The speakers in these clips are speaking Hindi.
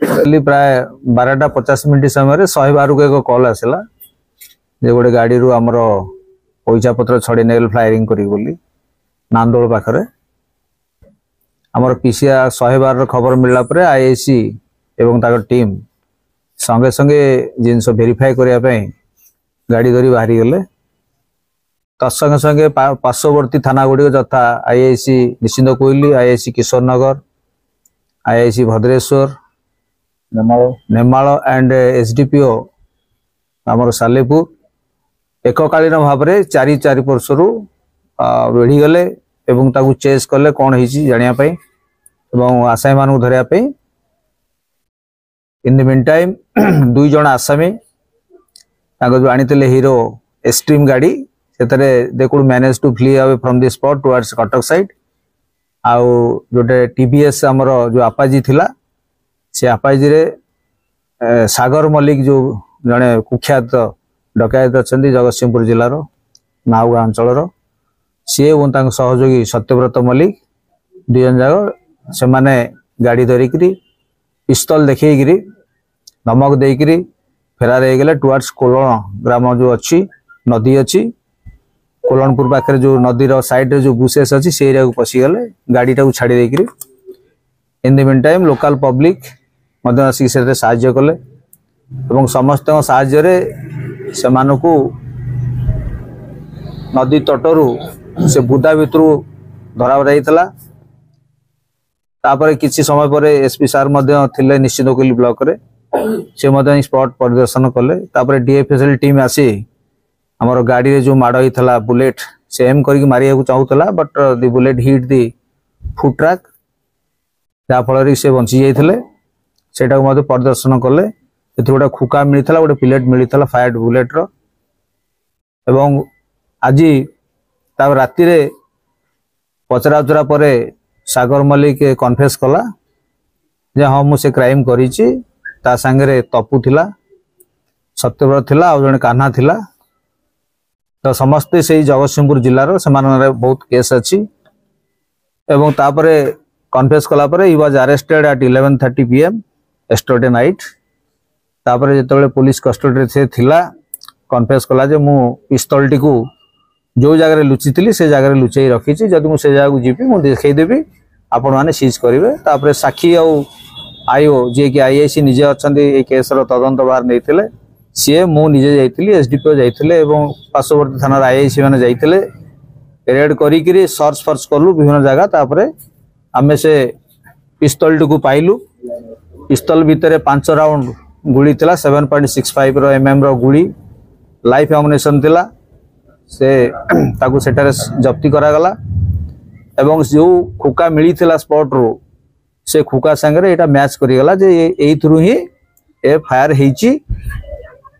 प्राय 12:50 समय 112 को एक कॉल आसला जे गोटे गाड़ी रू आमर पैसा पत्र छड़े नेल फायरिंग करी बोली नांदोल पाखरे आमर पीसीआर 112 खबर मिलला परे आईआईसी एवं ताकर टीम संगे संगे जिनस वेरीफाई करिया पई गाड़ी धरी बाहरी गले तत्संगे संगे पार्श्ववर्ती थाना गुड़ी जथा IIC Nischintakoili IIC Kishore Nagar IIC Bhadreswar Nemal and SDPO आमर सालेपुर एककालीन भाव में चारि पार्श्वर बेढ़ी गले एवं ताकू चेस कले कौन जानापी आसामी मान धरिया इन द मीन टाइम 2 जन आसामी जो आनी हीरो एक्सट्रीम गाड़ी they could manage to flee away from the spot towards Cuttack side आउ जोटे टीवीएस आमर जो आपाजी थिला से आपाजी रे सागर मल्लिक जो जड़े कुख्यात डकायत अच्छा जगतसिंहपुर जिलार नाउगा अंचल सी और सहयोगी सत्यव्रत मल्लिक 2 जन जाक से माने गाड़ी धरिक पिस्तल देखिए धमक देकरी फेरार हो गले टुवर्ड्स कोलन ग्राम जो अच्छी नदी अच्छी कोलनपुर पाखे जो नदीर साइड जो बुसेस अच्छी से एरिया को पशिगले गाड़ी टाक छाड़ी देकरी in the meantime local public आसिक साहाय्य कले एवं समस्त साहाय्य से मानकु नदी तटरू से बुदा भितर धरा जाइतला तापर किसी समय पर एसपी सार थिले निश्चित कोइली ब्लॉक रे से स्पॉट परिदर्शन कले तापर डीएफएसएल टीम आसी हमर गाड़ी रे जो माड़ होइतला बुलेट से एम करके मारिया को चाहूतला but the bullet hit the foot track जा फल से बंची जाइतले सेटा को परिदर्शन कले गोटे खुका मिलता गोटे पिलेट मिलता फायर बुलेट रो एवं आज राति रे पचरा उचरा पर सागर मल्लिक कन्फेस कला जे हाँ मुझे क्राइम करी ता सांगे तपु थिला सत्यव्रत थिला और जने कान्हा थिला तो समस्ते से जगतसिंहपुर जिलार से बहुत केस अच्छी एवं तापरे कन्फेस कला परे he was arrested eight 11:30 PM yesterday night तापर जिते पुलिस कस्टडी से थिला कन्फेस कला जे मु पिस्तल टी को जो जगह लुची थी से जगह लुचाई रखी जब मुझे जगह को जीवी मुझे देखईदेवी आपण मैंने सीज करेंगे तापर साक्षी आईओ जी कि आईआईसी निजे अच्छा केस तदंत बाहर नहीं सी मुझे जाइली एसडीपीओ जाइए पार्श्ववर्ती थाना आईआईसी मैंने जाइए रेड करी सर्च फर्च कलु विभिन्न जगह तापर आमे से पिस्तल टी को पाइलु पिस्तल भितर 5 राउंड गुड़ी थिला 7.65 mm रो गुड़ी लाइफ एमुनेशन थिला से ताकू सेटारे जप्ती करा गला एवं जो खुका मिली थिला स्पॉट रो से खुका संगे एटा मैच करी गला जे एई थ्रू ही ए फायर हेची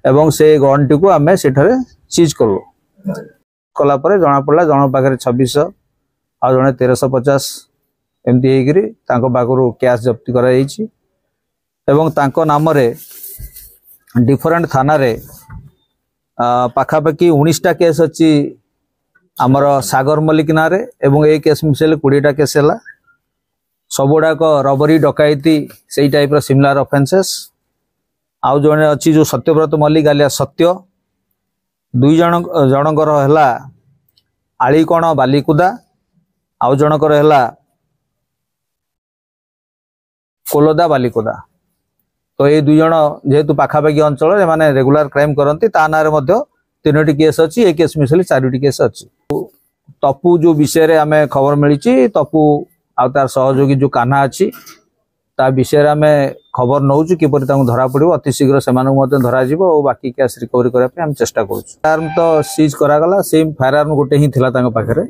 एवं से गन टी को आमे सेठारे सीज करलो कला परे जना पड़ला जन पाखरे 2600 आ जने 1350 एमती हेगिरी तांको पाखरु कैश जप्ती करा जाईची एवं तांको नाम रे डिफरेंट थाना रे पाखापाखि 19टा केस अच्छी आमर सागर मल्लिक ना रे एवं ए केस मिसेल 20टा केस है सबुड़ाक रबरी डकायती से टाइप सिमिलर ऑफेंसेस आउ जने अच्छी जो सत्यव्रत मल्लिक आलिया सत्य 2 जनकर है आलीकण बालिकुदा आउ जनकर है कोलोदा बालिकुदा तो ये 2 जन जेहेतु पाखापाखि अंचल माने रेगुलर क्राइम करती ता ना 3टी केस अच्छी ए केस मिसेल 4टी केस अच्छी तपु जो विषय आम खबर मिली तपु आउ तार सहयोगी जो कान्हा अच्छी ता विषय आम खबर नौ किपर धरा पड़ो अति शीघ्र से धरा और बाकी कैश रिकवरी करने आम चेष्टा कर तो सीज करागला सेम फायर आर्म गोटे ही था पाखे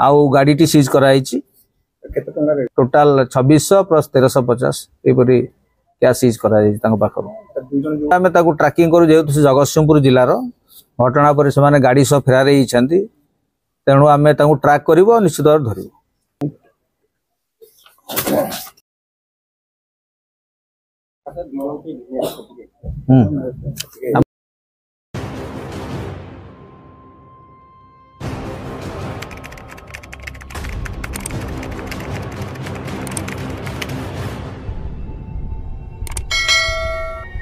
आउ गाड़ी सीज कराई टोटाल 2600 प्लस 1350 यहपरी क्या सीज कर आम ट्रैकिंग करूँ जेहेतु से जगतसिंहपुर जिलार घटना पर से गाड़ी सह फेरार होती तेणु आम ट्रैक कर निश्चित भाव धरू